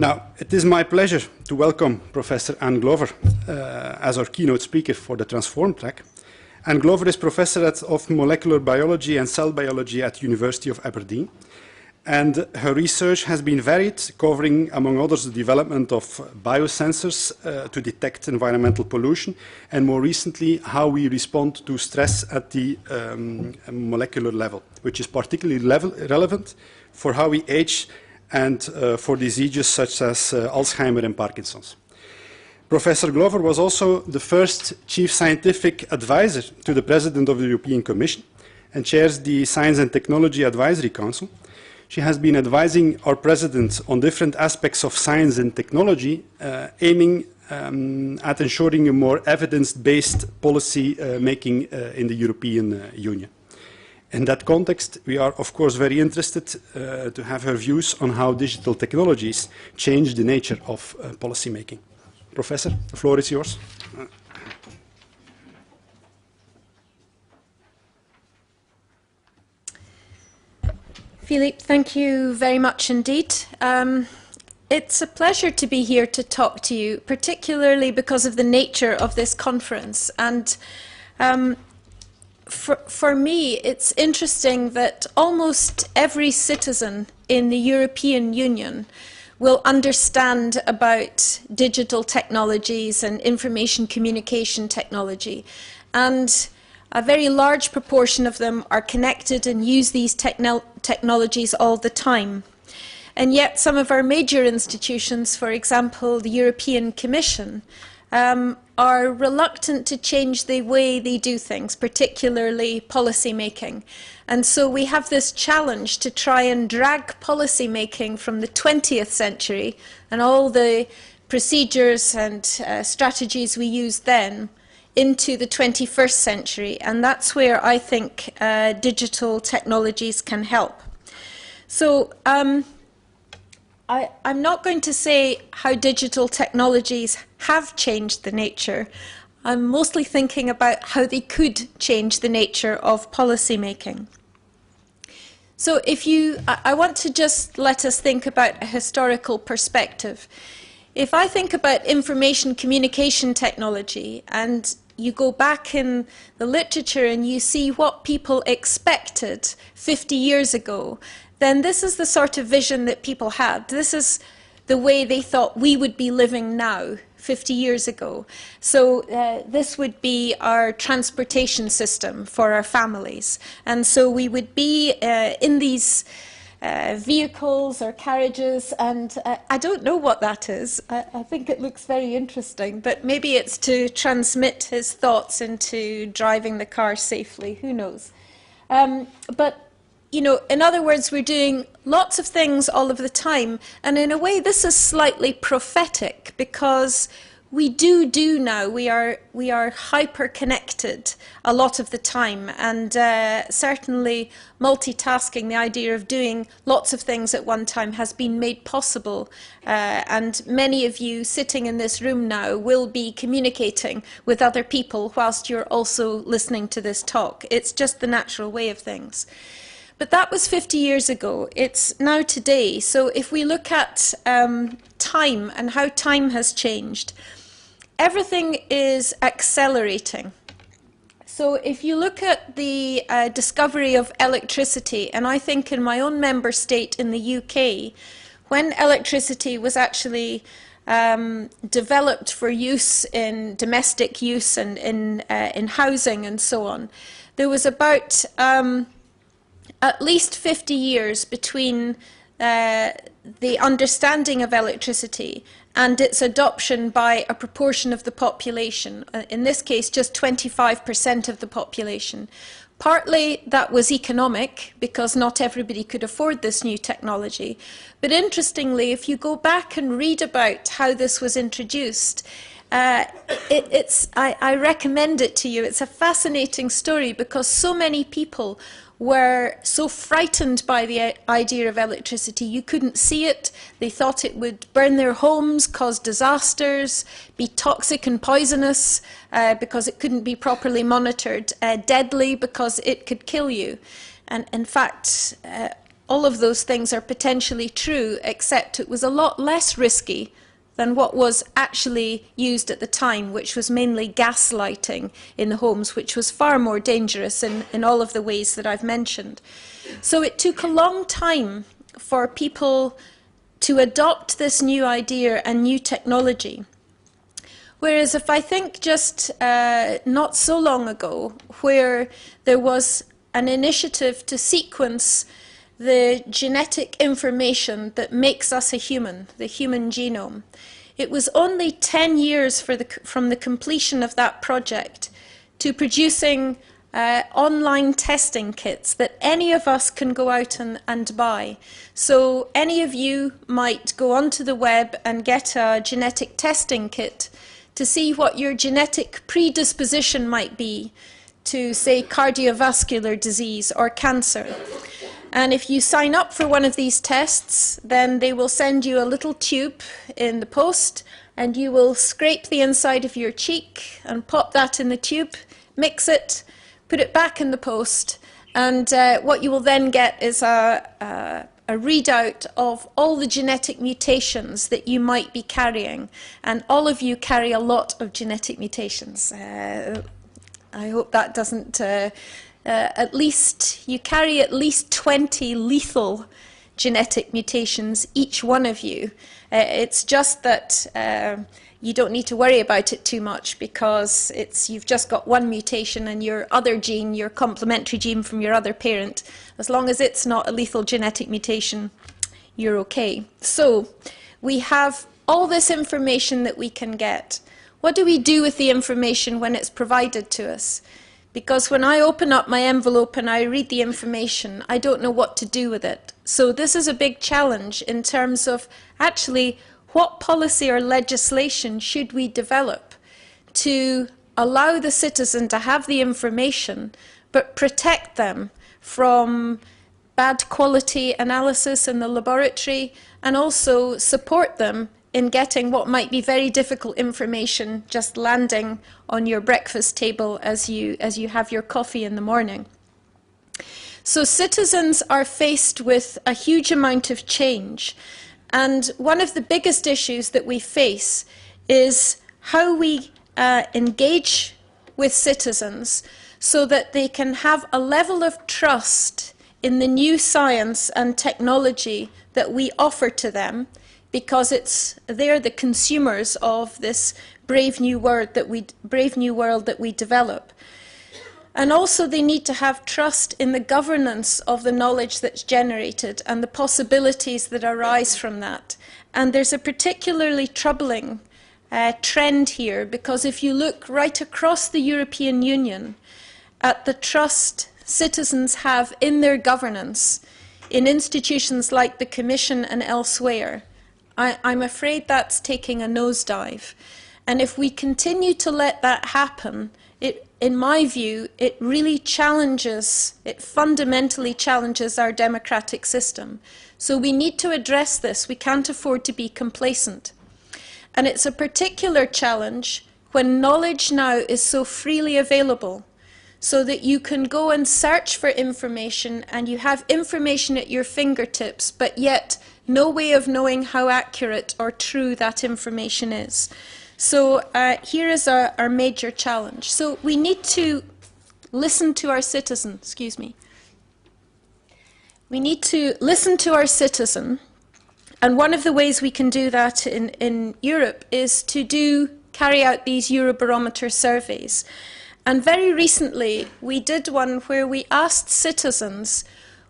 Now, it is my pleasure to welcome Professor Anne Glover as our keynote speaker for the Transform track. Anne Glover is Professor of Molecular Biology and Cell Biology at the University of Aberdeen. And her research has been varied, covering, among others, the development of biosensors to detect environmental pollution, and more recently, how we respond to stress at the molecular level, which is particularly relevant for how we age and for diseases such as Alzheimer and Parkinson's. Professor Glover was also the first Chief Scientific Advisor to the President of the European Commission and chairs the Science and Technology Advisory Council. She has been advising our President on different aspects of science and technology, aiming at ensuring a more evidence-based policy making in the European Union. In that context, we are, of course, very interested to have her views on how digital technologies change the nature of policy making. Professor, the floor is yours. Philippe, thank you very much indeed. It's a pleasure to be here to talk to you, particularly because of the nature of this conference. And for me, it's interesting that almost every citizen in the European Union will understand about digital technologies and information communication technology. And a very large proportion of them are connected and use these technologies all the time. And yet some of our major institutions, for example, the European Commission, are reluctant to change the way they do things, particularly policy making. And so we have this challenge to try and drag policy making from the 20th century and all the procedures and strategies we used then into the 21st century. And that's where I think digital technologies can help. So I'm not going to say how digital technologies have changed the nature. I'm mostly thinking about how they could change the nature of policy making. So I want to just let us think about a historical perspective. If I think about information communication technology and you go back in the literature and you see what people expected 50 years ago, then this is the sort of vision that people had. This is the way they thought we would be living now, 50 years ago. So this would be our transportation system for our families. And so we would be in these vehicles or carriages, and I don't know what that is. I think it looks very interesting, but maybe it's to transmit his thoughts into driving the car safely, who knows. But you know, in other words, we're doing lots of things all of the time, and in a way this is slightly prophetic, because we do now, we are hyper-connected a lot of the time, and certainly multitasking, the idea of doing lots of things at one time, has been made possible, and many of you sitting in this room now will be communicating with other people whilst you're also listening to this talk. It's just the natural way of things. But that was 50 years ago. It's now today. So if we look at time and how time has changed, everything is accelerating. So if you look at the discovery of electricity, and I think in my own member state in the UK, when electricity was actually developed for use in domestic use and in housing and so on, there was about at least 50 years between the understanding of electricity and its adoption by a proportion of the population, in this case just 25% of the population. Partly that was economic, because not everybody could afford this new technology. But interestingly, if you go back and read about how this was introduced, I recommend it to you. It's a fascinating story, because so many people were so frightened by the idea of electricity. You couldn't see it. They thought it would burn their homes, cause disasters, be toxic and poisonous because it couldn't be properly monitored, deadly because it could kill you. And in fact, all of those things are potentially true, except it was a lot less risky than what was actually used at the time, which was mainly gaslighting in the homes, which was far more dangerous in all of the ways that I've mentioned. So it took a long time for people to adopt this new idea and new technology. Whereas if I think just not so long ago, where there was an initiative to sequence the genetic information that makes us a human, the human genome, it was only 10 years from the completion of that project to producing online testing kits that any of us can go out and buy. So any of you might go onto the web and get a genetic testing kit to see what your genetic predisposition might be to, say, cardiovascular disease or cancer. And if you sign up for one of these tests, then they will send you a little tube in the post, and you will scrape the inside of your cheek and pop that in the tube, mix it, put it back in the post, and what you will then get is a readout of all the genetic mutations that you might be carrying. And all of you carry a lot of genetic mutations. I hope that doesn't... at least, you carry at least 20 lethal genetic mutations, each one of you. It's just that you don't need to worry about it too much, because you've just got one mutation, and your other gene, your complementary gene from your other parent, as long as it's not a lethal genetic mutation, you're okay. So we have all this information that we can get. What do we do with the information when it's provided to us? Because when I open up my envelope and I read the information, I don't know what to do with it. So this is a big challenge in terms of actually what policy or legislation should we develop to allow the citizen to have the information but protect them from bad quality analysis in the laboratory, and also support them in getting what might be very difficult information just landing on your breakfast table as you have your coffee in the morning. So citizens are faced with a huge amount of change, and one of the biggest issues that we face is how we engage with citizens so that they can have a level of trust in the new science and technology that we offer to them, because they're the consumers of this brave new world that we develop. And also they need to have trust in the governance of the knowledge that's generated and the possibilities that arise from that. And there's a particularly troubling trend here, because if you look right across the European Union at the trust citizens have in their governance, in institutions like the Commission and elsewhere, I'm afraid that's taking a nosedive. And if we continue to let that happen, in my view, it really fundamentally challenges our democratic system. So we need to address this. We can't afford to be complacent. And it's a particular challenge when knowledge now is so freely available, so that you can go and search for information and you have information at your fingertips, but yet no way of knowing how accurate or true that information is. So here is our major challenge. So we need to listen to our citizen, excuse me. We need to listen to our citizen, and one of the ways we can do that in Europe is to carry out these Eurobarometer surveys. And very recently we did one where we asked citizens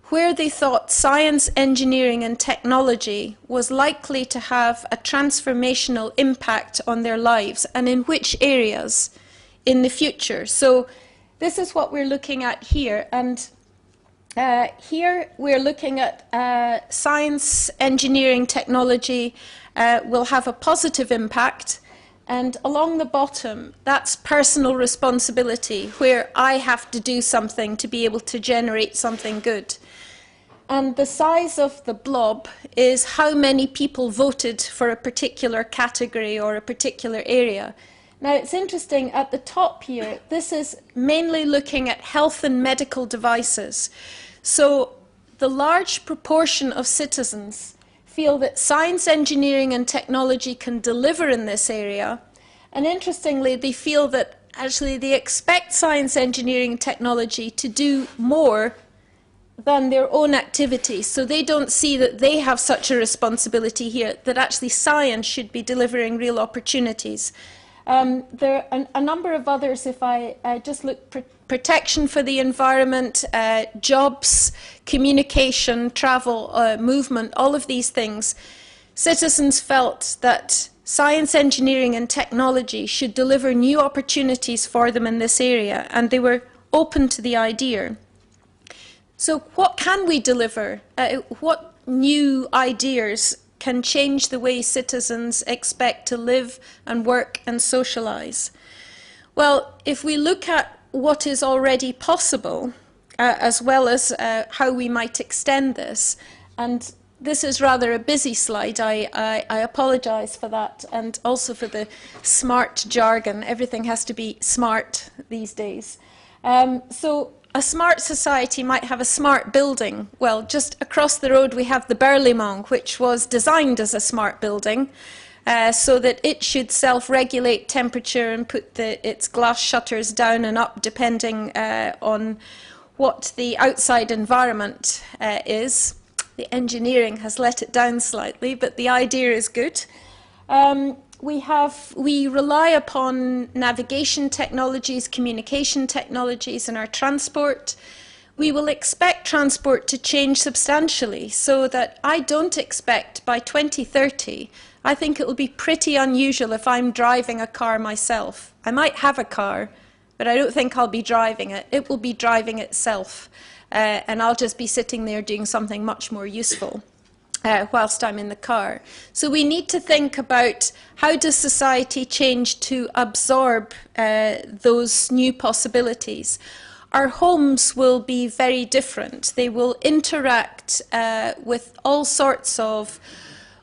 where they thought science, engineering and technology was likely to have a transformational impact on their lives, and in which areas in the future. So this is what we're looking at here, and here we're looking at science, engineering, technology will have a positive impact. And along the bottom, that's personal responsibility, where I have to do something to be able to generate something good. And the size of the blob is how many people voted for a particular category or a particular area. Now it's interesting, at the top here, this is mainly looking at health and medical devices. So the large proportion of citizens feel that science, engineering and technology can deliver in this area. And interestingly, they feel that actually they expect science, engineering and technology to do more than their own activities. So they don't see that they have such a responsibility here, that actually science should be delivering real opportunities. There are a number of others, if I just look, protection for the environment, jobs, communication, travel, movement, all of these things. Citizens felt that science, engineering and technology should deliver new opportunities for them in this area, and they were open to the idea. So what can we deliver? What new ideas can change the way citizens expect to live and work and socialise? Well, if we look at what is already possible, as well as how we might extend this, and this is rather a busy slide, I apologise for that, and also for the smart jargon. Everything has to be smart these days. So a smart society might have a smart building. Well, just across the road we have the Berlaymont, which was designed as a smart building, so that it should self-regulate temperature and put its glass shutters down and up depending on what the outside environment is. The engineering has let it down slightly, but the idea is good. We rely upon navigation technologies, communication technologies in our transport. We will expect transport to change substantially, so that I don't expect by 2030, I think it will be pretty unusual if I'm driving a car myself. I might have a car, but I don't think I'll be driving it. It will be driving itself, and I'll just be sitting there doing something much more useful whilst I'm in the car. So we need to think about how does society change to absorb those new possibilities. Our homes will be very different. They will interact with all sorts of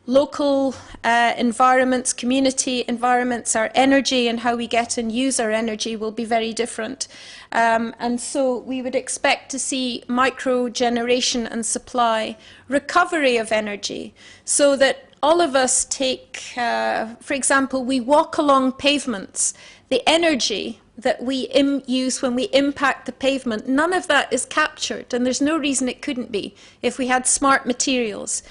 local environments, community environments. Our energy and how we get and use our energy will be very different. And so we would expect to see micro-generation and supply, recovery of energy, so that all of us take, for example, we walk along pavements. The energy that we use when we impact the pavement, none of that is captured, and there's no reason it couldn't be if we had smart materials.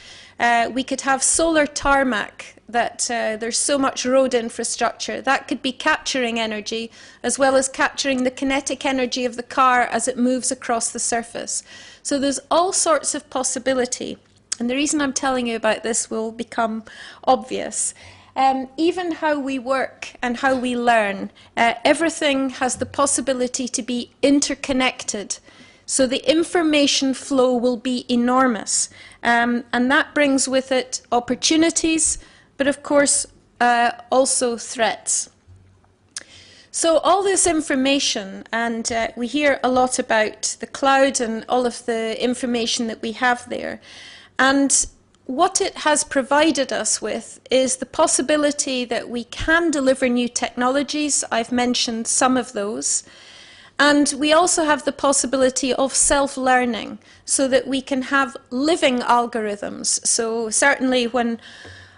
We could have solar tarmac, that there's so much road infrastructure that could be capturing energy, as well as capturing the kinetic energy of the car as it moves across the surface. So there's all sorts of possibility, and the reason I'm telling you about this will become obvious. Even how we work and how we learn, everything has the possibility to be interconnected. So the information flow will be enormous, and that brings with it opportunities, but of course also threats. So all this information, and we hear a lot about the cloud and all of the information that we have there, and what it has provided us with is the possibility that we can deliver new technologies. I've mentioned some of those. And we also have the possibility of self-learning, so that we can have living algorithms. So certainly when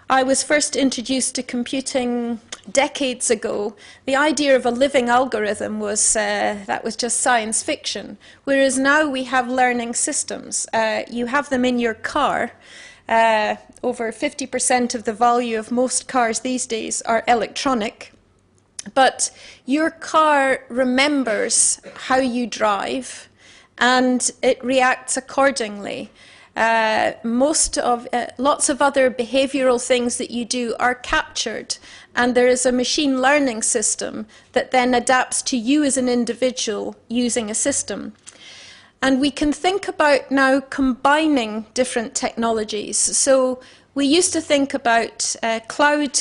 I was first introduced to computing decades ago, the idea of a living algorithm was, that was just science fiction. Whereas now we have learning systems. You have them in your car. Over 50% of the value of most cars these days are electronic. But your car remembers how you drive, and it reacts accordingly. Lots of other behavioral things that you do are captured, and there is a machine learning system that then adapts to you as an individual using a system. And we can think about now combining different technologies. So we used to think about cloud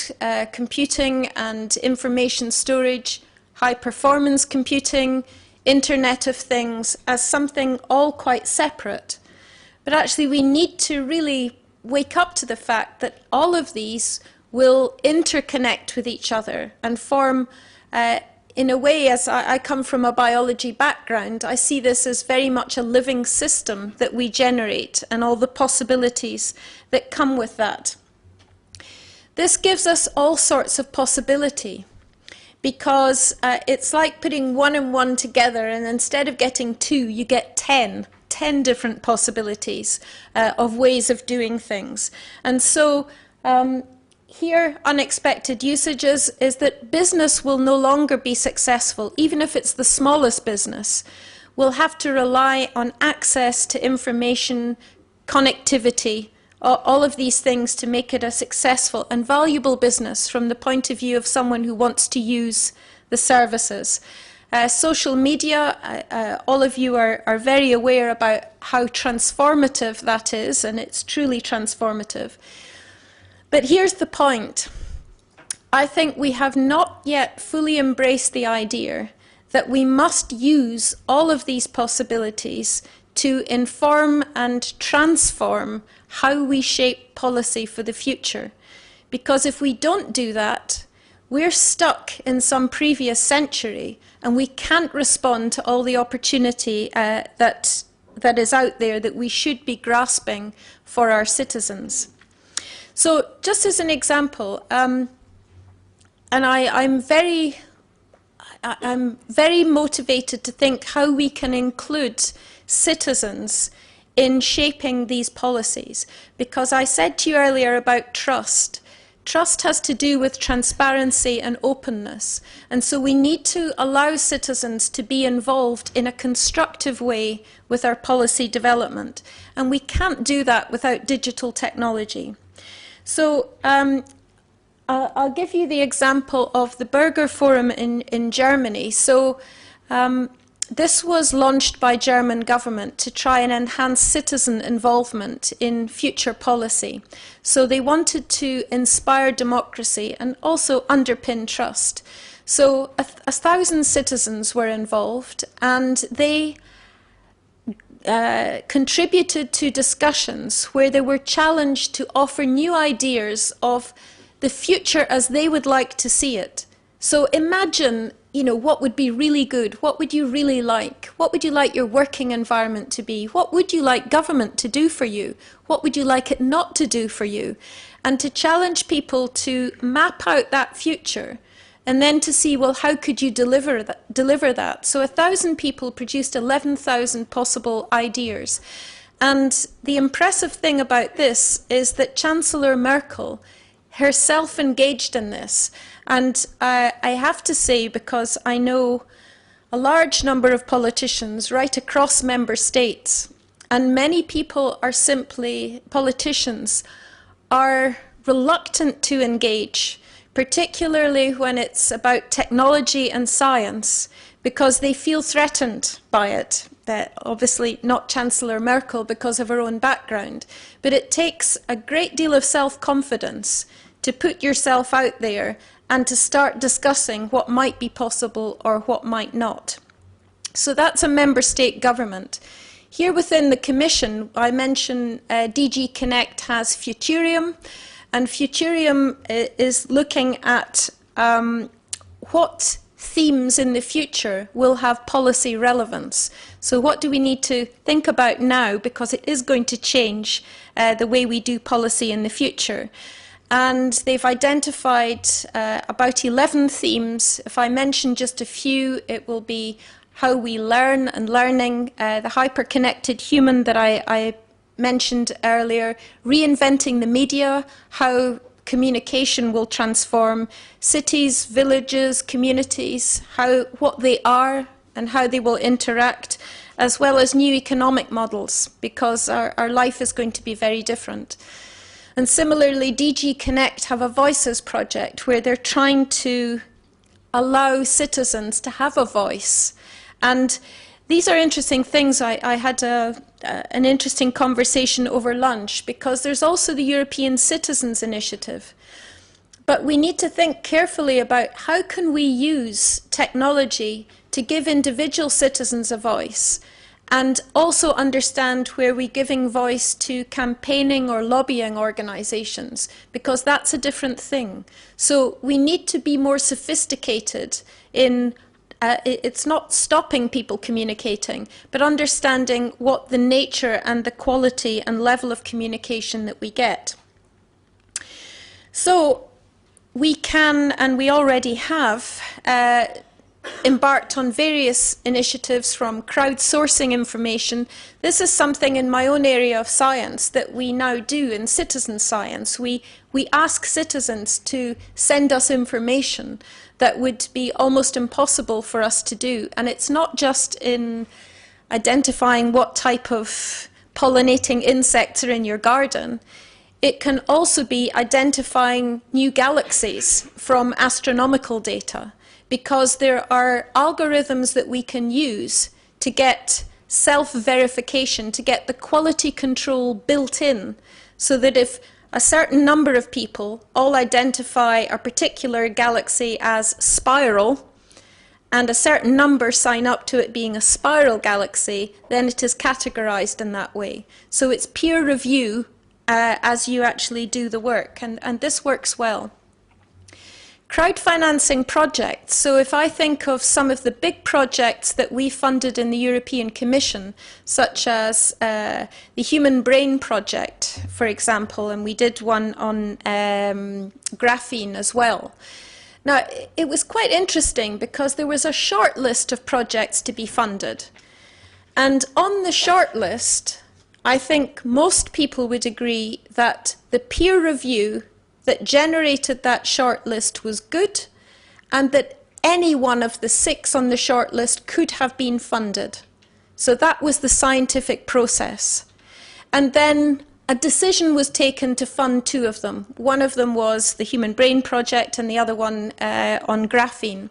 computing and information storage, high-performance computing, Internet of Things as something all quite separate. But actually we need to really wake up to the fact that all of these will interconnect with each other and form in a way, as I come from a biology background, I see this as very much a living system that we generate and all the possibilities that come with that. This gives us all sorts of possibility, because it's like putting 1 and 1 together, and instead of getting 2, you get 10 different possibilities of ways of doing things. And so here, unexpected usages is that business will no longer be successful, even if it's the smallest business. We'll have to rely on access to information, connectivity, all of these things to make it a successful and valuable business from the point of view of someone who wants to use the services. Social media, all of you are very aware about how transformative that is, and it's truly transformative. But here's the point. I think we have not yet fully embraced the idea that we must use all of these possibilities to inform and transform how we shape policy for the future. Because if we don't do that, we're stuck in some previous century and we can't respond to all the opportunity that is out there that we should be grasping for our citizens. So just as an example, and I'm very motivated to think how we can include citizens in shaping these policies, because I said to you earlier about trust. Trust has to do with transparency and openness, and so we need to allow citizens to be involved in a constructive way with our policy development, and we can't do that without digital technology. So I'll give you the example of the Burger Forum in Germany. So this was launched by German government to try and enhance citizen involvement in future policy. So they wanted to inspire democracy and also underpin trust. So 1,000 citizens were involved, and they contributed to discussions where they were challenged to offer new ideas of the future as they would like to see it. So imagine, what would be really good? What would you really like? What would you like your working environment to be? What would you like government to do for you? What would you like it not to do for you? And to challenge people to map out that future, and then to see, well, how could you deliver that? So 1,000 people produced 11,000 possible ideas. And the impressive thing about this is that Chancellor Merkel herself engaged in this. And I have to say, because I know a large number of politicians right across member states, and many people are simply, politicians, are reluctant to engage, particularly when it's about technology and science, because they feel threatened by it. Obviously not Chancellor Merkel because of her own background, but it takes a great deal of self-confidence to put yourself out there and to start discussing what might be possible or what might not. So that's a member state government. Here within the Commission, I mentioned DG Connect has Futurium, and Futurium is looking at what themes in the future will have policy relevance. So what do we need to think about now, because it is going to change the way we do policy in the future. And they've identified about 11 themes. If I mention just a few, it will be how we learn and learning, the hyper-connected human that I mentioned earlier, reinventing the media, how communication will transform cities, villages, communities, what they are and how they will interact, as well as new economic models, because our life is going to be very different. And similarly, DG Connect have a Voices project where they're trying to allow citizens to have a voice. And these are interesting things. I had an interesting conversation over lunch, because there's also the European Citizens Initiative. But we need to think carefully about how can we use technology to give individual citizens a voice, and also understand where we're giving voice to campaigning or lobbying organisations, because that's a different thing. So we need to be more sophisticated in it's not stopping people communicating, but understanding what the nature and the quality and level of communication that we get. So we can, and we already have, embarked on various initiatives from crowdsourcing information. This is something in my own area of science that we now do in citizen science. We ask citizens to send us information that would be almost impossible for us to do. And it's not just in identifying what type of pollinating insects are in your garden. It can also be identifying new galaxies from astronomical data, because there are algorithms that we can use to get self-verification, to get the quality control built in, so that if a certain number of people all identify a particular galaxy as spiral, and a certain number sign up to it being a spiral galaxy, then it is categorized in that way. So it's peer review as you actually do the work, and this works well. Crowdfinancing projects. So if I think of some of the big projects that we funded in the European Commission, such as the Human Brain Project, for example, and we did one on graphene as well. Now, it was quite interesting because there was a short list of projects to be funded. And on the short list, I think most people would agree that the peer review that generated that short list was good, and that any one of the 6 on the short list could have been funded. So that was the scientific process. And then a decision was taken to fund 2 of them. One of them was the Human Brain Project and the other one on graphene.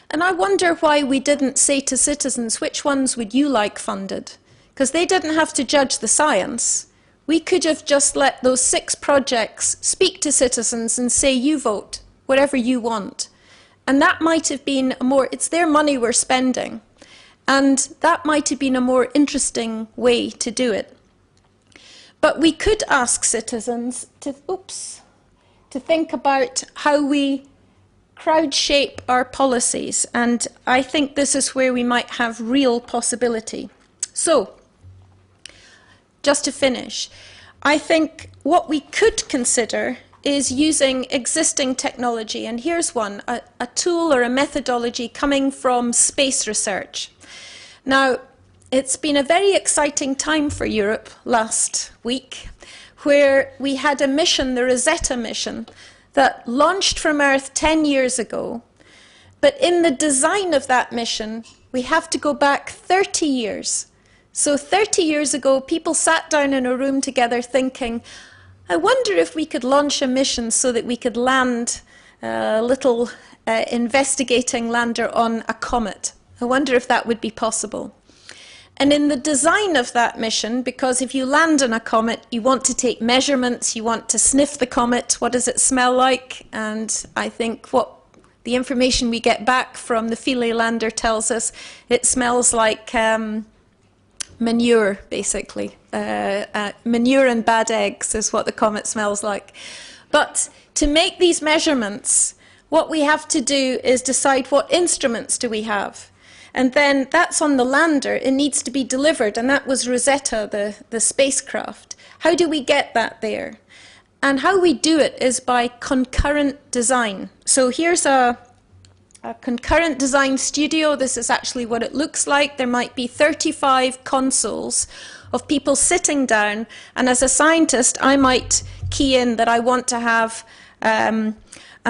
And I wonder why we didn't say to citizens, which ones would you like funded? Because they didn't have to judge the science. We could have just let those 6 projects speak to citizens and say, you vote, whatever you want. And that might have been a more, it's their money we're spending. And that might have been a more interesting way to do it. But we could ask citizens to think about how we crowd shape our policies. And I think this is where we might have real possibility. So, just to finish, I think what we could consider is using existing technology. And here's one, a tool or a methodology coming from space research. Now, it's been a very exciting time for Europe last week, where we had a mission, the Rosetta mission, that launched from Earth 10 years ago. But in the design of that mission, we have to go back 30 years. So 30 years ago, people sat down in a room together thinking, I wonder if we could launch a mission so that we could land a little investigating lander on a comet. I wonder if that would be possible. And in the design of that mission, because if you land on a comet, you want to take measurements, you want to sniff the comet, what does it smell like? And I think what the information we get back from the Philae lander tells us, it smells like manure, basically. Manure and bad eggs is what the comet smells like. But to make these measurements, what we have to do is decide what instruments do we have. And then that's on the lander. It needs to be delivered, and that was Rosetta, the spacecraft. How do we get that there? And how we do it is by concurrent design. So here's a concurrent design studio. This is actually what it looks like. There might be 35 consoles of people sitting down, and as a scientist, I might key in that I want to have a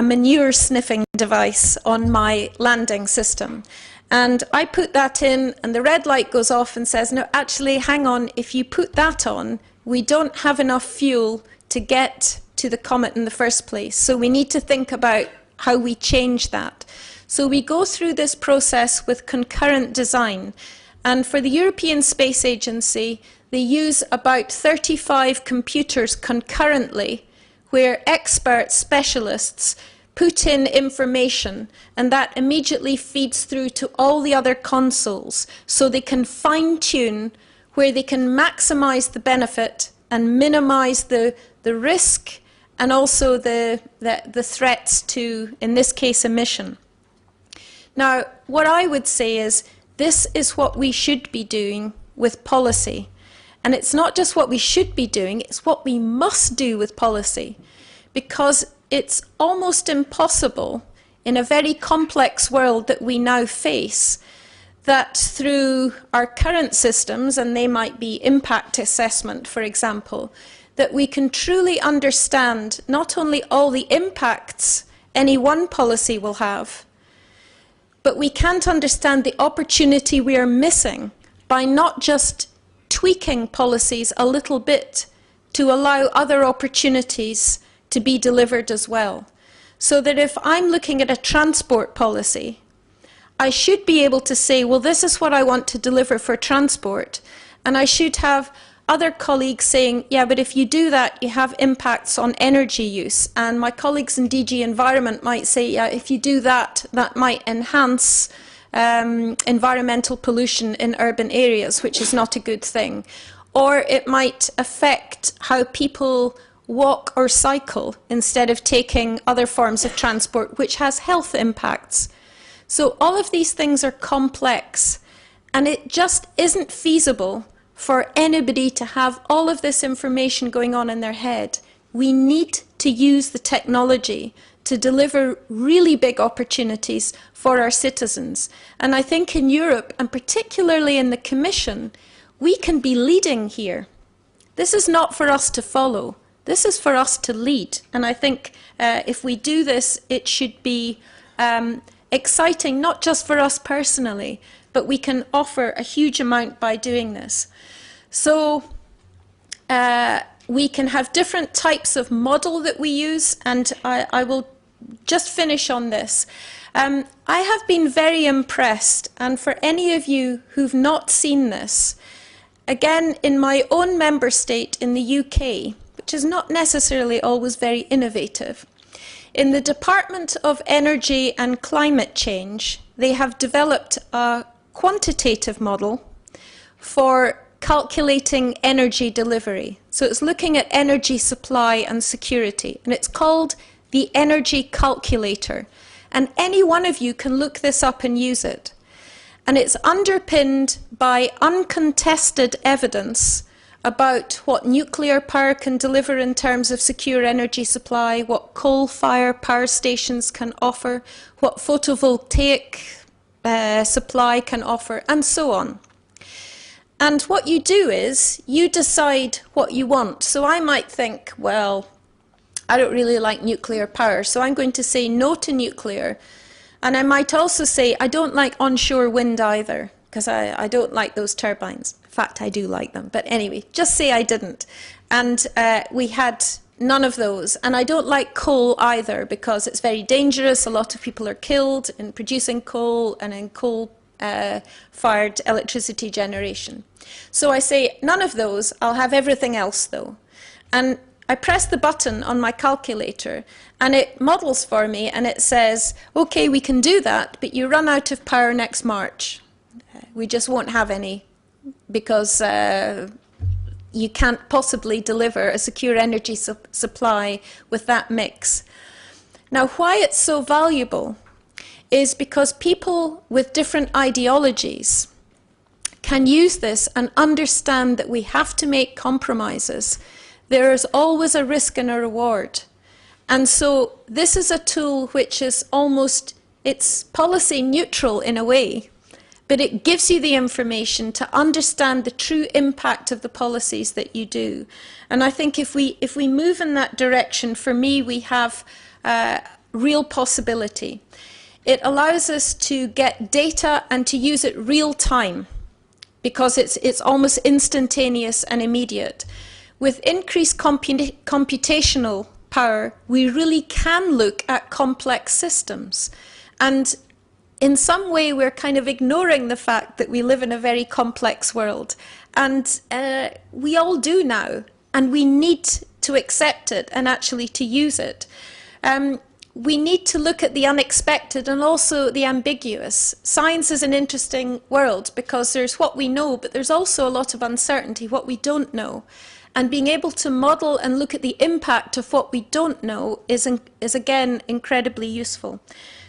manure sniffing device on my landing system. And I put that in, and the red light goes off and says, no, actually, hang on, if you put that on, we don't have enough fuel to get to the comet in the first place. So we need to think about how we change that. So we go through this process with concurrent design. And for the European Space Agency, they use about 35 computers concurrently, where expert specialists put in information, and that immediately feeds through to all the other consoles, so they can fine-tune where they can maximize the benefit and minimize the risk and also the threats to, in this case, emission. Now, what I would say is this is what we should be doing with policy. And it's not just what we should be doing, it's what we must do with policy. Because it's almost impossible in a very complex world that we now face that through our current systems, and they might be impact assessment, for example, that we can truly understand not only all the impacts any one policy will have, but we can't understand the opportunity we are missing by not just tweaking policies a little bit to allow other opportunities to be delivered as well. So that if I'm looking at a transport policy, I should be able to say, well, this is what I want to deliver for transport. And I should have other colleagues saying, yeah, but if you do that, you have impacts on energy use. And my colleagues in DG Environment might say, yeah, if you do that, that might enhance environmental pollution in urban areas, which is not a good thing. Or it might affect how people walk or cycle instead of taking other forms of transport, which has health impacts. So all of these things are complex, and it just isn't feasible for anybody to have all of this information going on in their head. We need to use the technology to deliver really big opportunities for our citizens. And I think in Europe, and particularly in the Commission, we can be leading here. This is not for us to follow. This is for us to lead. And I think if we do this, it should be exciting, not just for us personally, but we can offer a huge amount by doing this. So we can have different types of model that we use, and I will just finish on this. I have been very impressed, and for any of you who've not seen this, again, in my own member state in the UK, which is not necessarily always very innovative, in the Department of Energy and Climate Change, they have developed a quantitative model for calculating energy delivery. So it's looking at energy supply and security, and it's called the Energy Calculator. And any one of you can look this up and use it. And it's underpinned by uncontested evidence about what nuclear power can deliver in terms of secure energy supply, what coal-fired power stations can offer, what photovoltaic supply can offer, and so on. And what you do is you decide what you want. So I might think, well, I don't really like nuclear power, so I'm going to say no to nuclear. And I might also say I don't like onshore wind either, because I don't like those turbines. In fact, I do like them. But anyway, just say I didn't. And we had none of those. And I don't like coal either, because it's very dangerous. A lot of people are killed in producing coal and in coal-fired electricity generation. So I say none of those. I'll have everything else, though. And I press the button on my calculator, and it models for me, and it says, OK, we can do that, but you run out of power next March. We just won't have any, because you can't possibly deliver a secure energy supply with that mix. Now, why it's so valuable is because people with different ideologies can use this and understand that we have to make compromises. There is always a risk and a reward. And so this is a tool which is almost, it's policy neutral in a way, but it gives you the information to understand the true impact of the policies that you do. And I think if we move in that direction, for me, we have real possibility. It allows us to get data and to use it real time, because it's almost instantaneous and immediate. With increased computational power, we really can look at complex systems. And in some way, we're kind of ignoring the fact that we live in a very complex world. And we all do now. And we need to accept it and actually to use it. We need to look at the unexpected and also the ambiguous. Science is an interesting world because there's what we know, but there's also a lot of uncertainty, what we don't know. And being able to model and look at the impact of what we don't know is again, incredibly useful.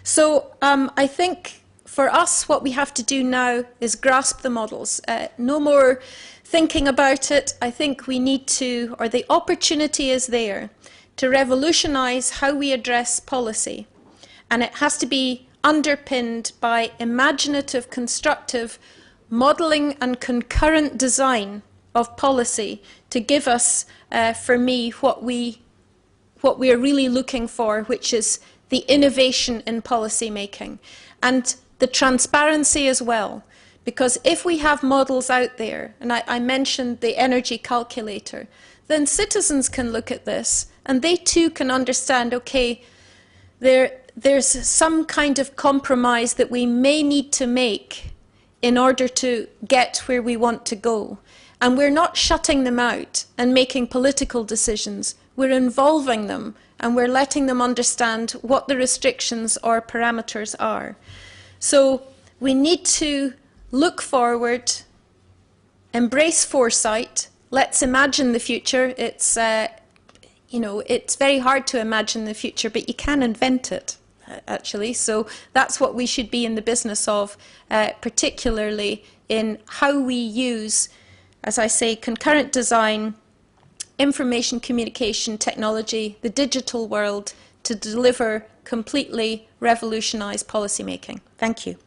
So I think for us, what we have to do now is grasp the models. No more thinking about it. I think we need to, or the opportunity is there, to revolutionize how we address policy. And it has to be underpinned by imaginative, constructive modelling and concurrent design of policy to give us, for me, what we are really looking for, which is the innovation in policy making. And the transparency as well, because if we have models out there, and I mentioned the energy calculator, then citizens can look at this and they too can understand, okay, there's some kind of compromise that we may need to make in order to get where we want to go. And we're not shutting them out and making political decisions. We're involving them and we're letting them understand what the restrictions or parameters are. So we need to look forward, embrace foresight. Let's imagine the future. It's, you know, it's very hard to imagine the future, but you can invent it, actually. So that's what we should be in the business of, particularly in how we use, as I say, concurrent design, information communication technology, the digital world, to deliver completely revolutionised policy making. Thank you.